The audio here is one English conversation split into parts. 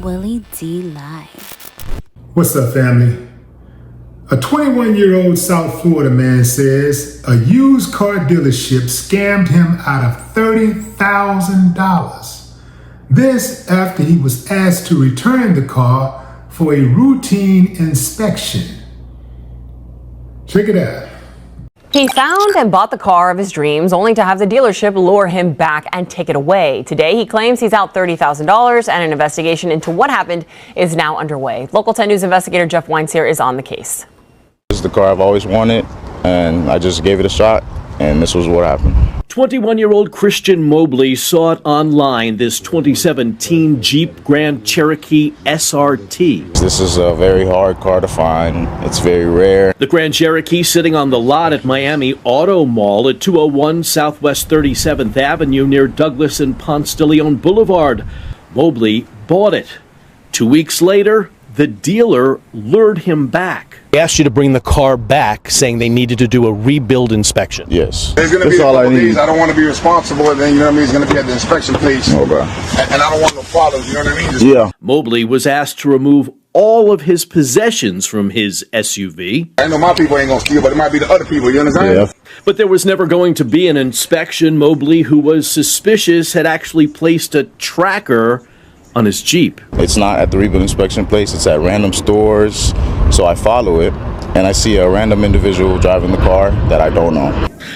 Willie D. Live. What's up, family? A 21-year-old South Florida man says a used car dealership scammed him out of $30,000. This after he was asked to return the car for a routine inspection. Check it out. He found and bought the car of his dreams, only to have the dealership lure him back and take it away. Today, he claims he's out $30,000, and an investigation into what happened is now underway. Local 10 News investigator Jeff Weinseer is on the case. This is the car I've always wanted, and I just gave it a shot, and this was what happened. 21-year-old Christian Mobley saw it online, this 2017 Jeep Grand Cherokee SRT. This is a very hard car to find. It's very rare. The Grand Cherokee sitting on the lot at Miami Auto Mall at 201 Southwest 37th Avenue near Douglas and Ponce de Leon Boulevard. Mobley bought it. 2 weeks later, the dealer lured him back. They asked you to bring the car back, saying they needed to do a rebuild inspection. Yes. There's going to be a couple days I don't want to be responsible, and then, you know what I mean, it's going to be at the inspection place. Okay. And I don't want no problems, you know what I mean? Yeah. Mobley was asked to remove all of his possessions from his SUV. I know my people ain't going to steal, but it might be the other people, you understand? Yeah. But there was never going to be an inspection. Mobley, who was suspicious, had actually placed a tracker on his Jeep. It's not at the rebuild inspection place. It's at random stores. So I follow it, and I see a random individual driving the car that I don't know.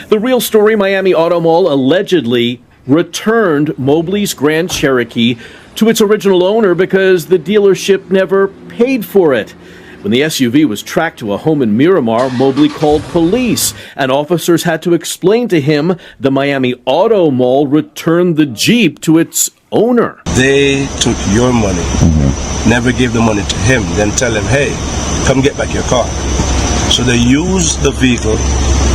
The real story, Miami Auto Mall allegedly returned Mobley's Grand Cherokee to its original owner because the dealership never paid for it. When the SUV was tracked to a home in Miramar, Mobley called police, and officers had to explain to him the Miami Auto Mall returned the Jeep to its owner. They took your money, never gave the money to him, then tell him, hey, come get back your car. So they used the vehicle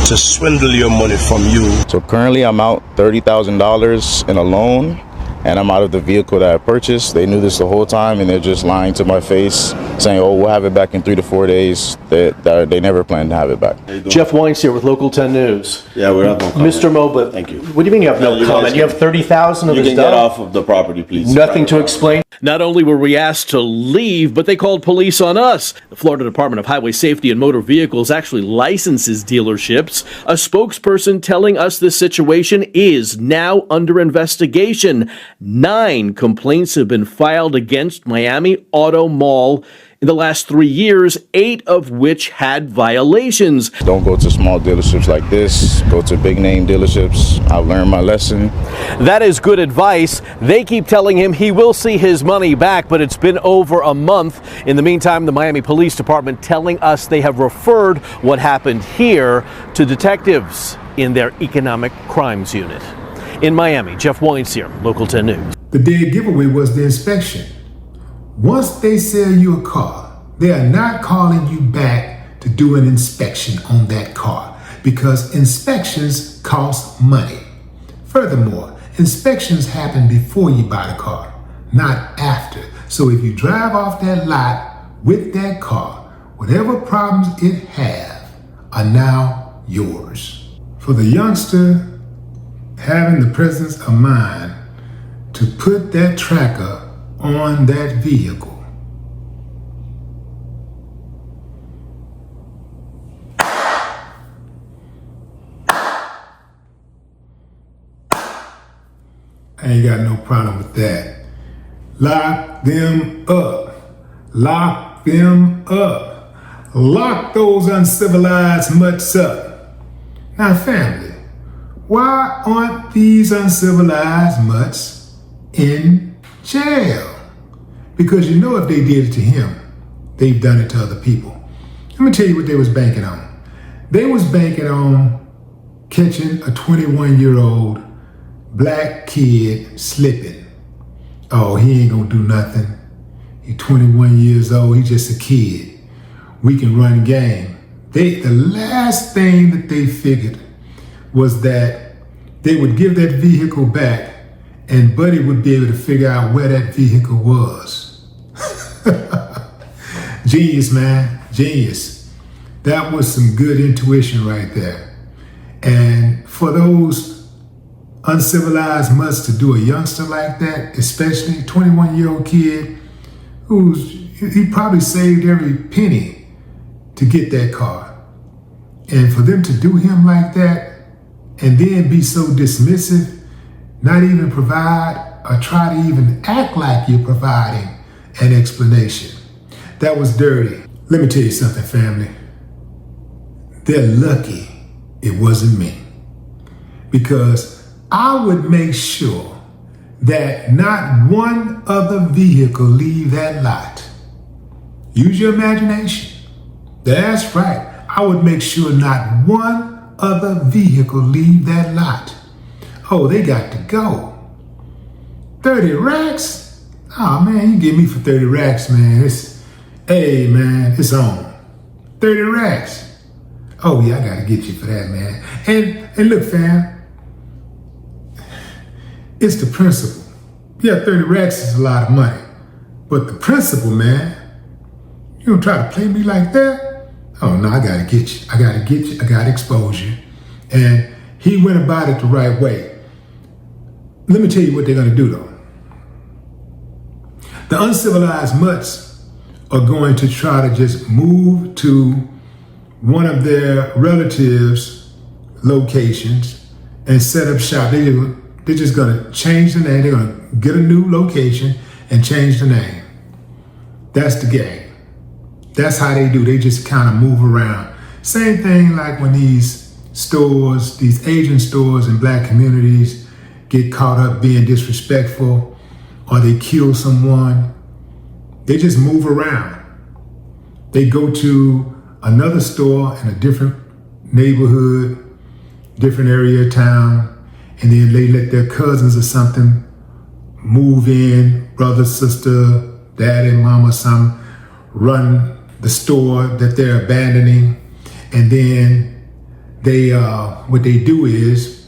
to swindle your money from you. So currently I'm out $30,000 in a loan, and I'm out of the vehicle that I purchased. They knew this the whole time, and they're just lying to my face, saying, oh, we'll have it back in 3 to 4 days. They never planned to have it back. Jeff Weinstein with Local 10 News. Yeah, we're up. Mr. Mobley, Thank you. What do you mean you have no comment? You have $30,000 of You his can get stuff? off of the property, please. Nothing to explain? Not only were we asked to leave, but they called police on us. The Florida Department of Highway Safety and Motor Vehicles actually licenses dealerships. A spokesperson telling us the situation is now under investigation. 9 complaints have been filed against Miami Auto Mall in the last 3 years, 8 of which had violations. Don't go to small dealerships like this. Go to big name dealerships. I've learned my lesson. That is good advice. They keep telling him he will see his money back, but it's been over a month. In the meantime, the Miami Police Department telling us they have referred what happened here to detectives in their economic crimes unit. In Miami, Jeff Weinstein, Local 10 News. The dead giveaway was the inspection. Once they sell you a car, they are not calling you back to do an inspection on that car because inspections cost money. Furthermore, inspections happen before you buy the car, not after. So if you drive off that lot with that car, whatever problems it have are now yours. For the youngster having the presence of mind to put that tracker on that vehicle, I ain't got no problem with that. Lock them up. Lock them up. Lock those uncivilized mutts up. Now, family, why aren't these uncivilized mutts in jail? Because you know if they did it to him, they've done it to other people. Let me tell you what they was banking on. They was banking on catching a 21-year-old black kid slipping. Oh, he ain't gonna do nothing. He's 21 years old, he's just a kid. We can run game. The last thing that they figured was that they would give that vehicle back and Buddy would be able to figure out where that vehicle was. Genius, man, genius. That was some good intuition right there. And for those uncivilized mutts to do a youngster like that, especially 21-year-old kid, he probably saved every penny to get that car. And for them to do him like that and then be so dismissive, not even provide or try to even act like you're providing an explanation, that was dirty. Let me tell you something, family. They're lucky it wasn't me, because I would make sure that not one other vehicle leave that lot. Use your imagination. That's right. I would make sure not one other vehicle leave that lot. Oh, they got to go. 30 racks? Oh man, you get me for 30 racks, man. Hey man, it's on. 30 racks. Oh yeah, I gotta get you for that, man. And look, fam, it's the principle. Yeah, 30 racks is a lot of money, but the principle, man, you don't try to play me like that. Oh no, I gotta get you. I gotta expose you. And he went about it the right way. Let me tell you what they're gonna do though. The uncivilized mutts are going to try to just move to one of their relatives' locations and set up shop. They're just gonna change the name. They're gonna get a new location and change the name. That's the game. That's how they do. They just kind of move around. Same thing like when these stores, these Asian stores in black communities get caught up being disrespectful or they kill someone. They just move around. They go to another store in a different neighborhood, different area of town, and then they let their cousins or something move in, brother, sister, dad and mama, some run the store that they're abandoning. And then they, what they do is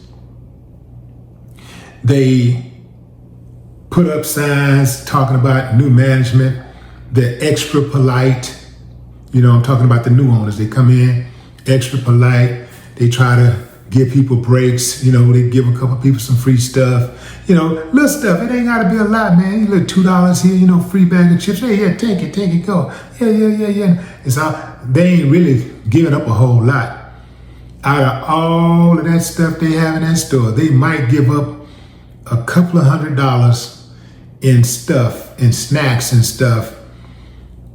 they put up signs talking about new management. They're extra polite. You know, I'm talking about the new owners. They come in extra polite. They try to give people breaks. You know, they give a couple people some free stuff. You know, little stuff. It ain't got to be a lot, man. You look $2 here, you know, free bag of chips. Hey, yeah, take it, go. Yeah. It's all, they ain't really giving up a whole lot. Out of all of that stuff they have in that store, they might give up a couple of $100 in stuff, in snacks and stuff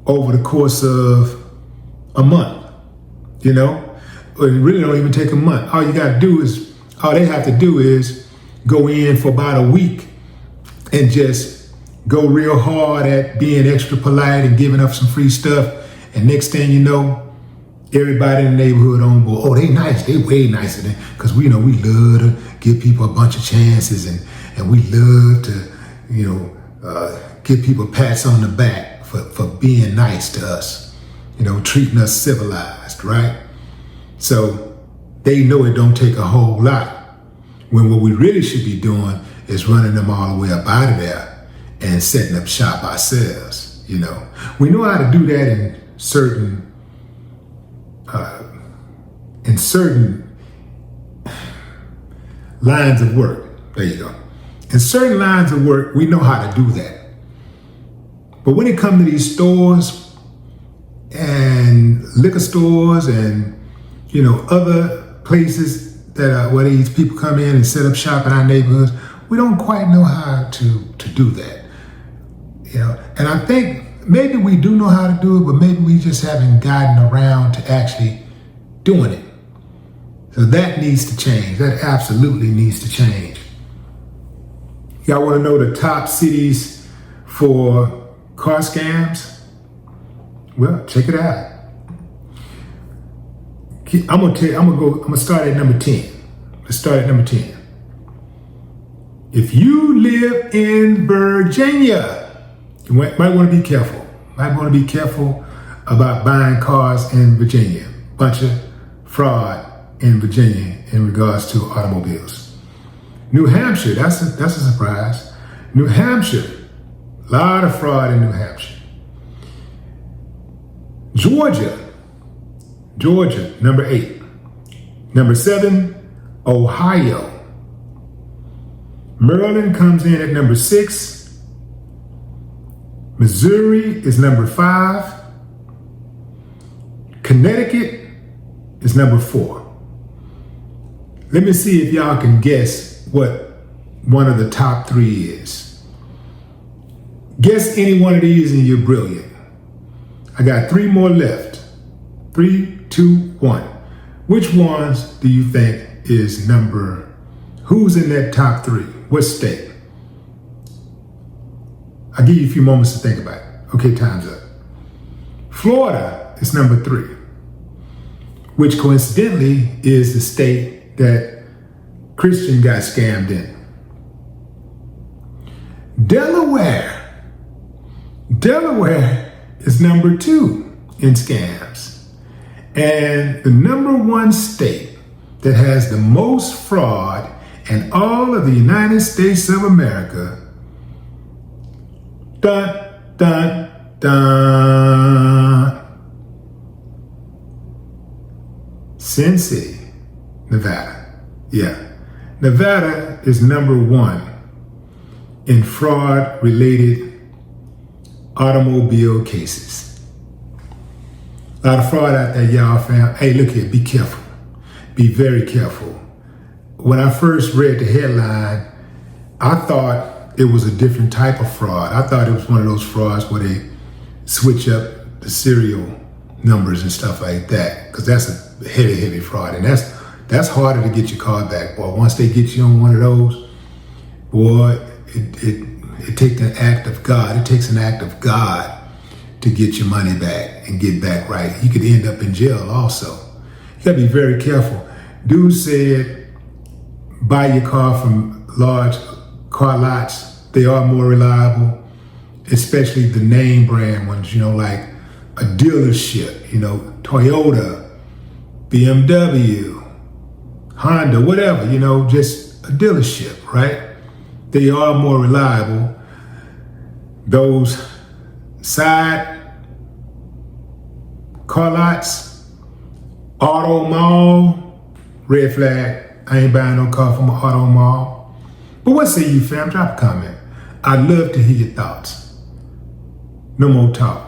over the course of a month, you know? It really don't even take a month. All they have to do is go in for about a week and just go real hard at being extra polite and giving up some free stuff. And next thing you know, everybody in the neighborhood on board. Oh, they nice. They way nicer than, because we know we love to give people a bunch of chances and we love to, you know, give people pats on the back for being nice to us, you know, treating us civilized, right? So they know it don't take a whole lot, when what we really should be doing is running them all the way up out of there and setting up shop ourselves, you know. We know how to do that in certain lines of work. There you go. In certain lines of work, we know how to do that. But when it comes to these stores and liquor stores and, you know, other places that are where these people come in and set up shop in our neighborhoods, we don't quite know how to do that. You know, and I think maybe we do know how to do it, but maybe we just haven't gotten around to actually doing it. So that needs to change. That absolutely needs to change. Y'all want to know the top cities for car scams? Well, check it out. I'm gonna start at number 10. Let's start at number 10. If you live in Virginia, you might want to be careful. Might want to be careful about buying cars in Virginia. Bunch of fraud in Virginia in regards to automobiles. New Hampshire, that's a surprise. New Hampshire, a lot of fraud in New Hampshire. Georgia, number 8. Number 7, Ohio. Maryland comes in at number 6. Missouri is number 5. Connecticut is number 4. Let me see if y'all can guess what one of the top 3 is. Guess any one of these and you're brilliant. I got 3 more left. 3, 2, 1. Which ones do you think is who's in that top 3? What state? I'll give you a few moments to think about it. Okay, time's up. Florida is number 3, which coincidentally is the state that Christian got scammed in. Delaware is number 2 in scams. And the number 1 state that has the most fraud in all of the United States of America, dun, dun, dun, Sin City, Nevada. Yeah, Nevada is number 1 in fraud-related automobile cases. A lot of fraud out there, y'all, fam. Hey, look here, be careful. Be very careful. When I first read the headline, I thought it was a different type of fraud. I thought it was one of those frauds where they switch up the serial numbers and stuff like that, because that's a heavy, heavy fraud. And that's harder to get your car back, boy. Once they get you on one of those, boy, it takes an act of God. It takes an act of God to get your money back and get back right. You could end up in jail also. You gotta be very careful. Dude said, buy your car from large car lots. They are more reliable, especially the name brand ones, like a dealership, Toyota, BMW, Honda, whatever, just a dealership, right? They are more reliable. Those side car lots, auto mall, red flag. I ain't buying no car from an auto mall. But what say you, fam? Drop a comment. I'd love to hear your thoughts. No more talk.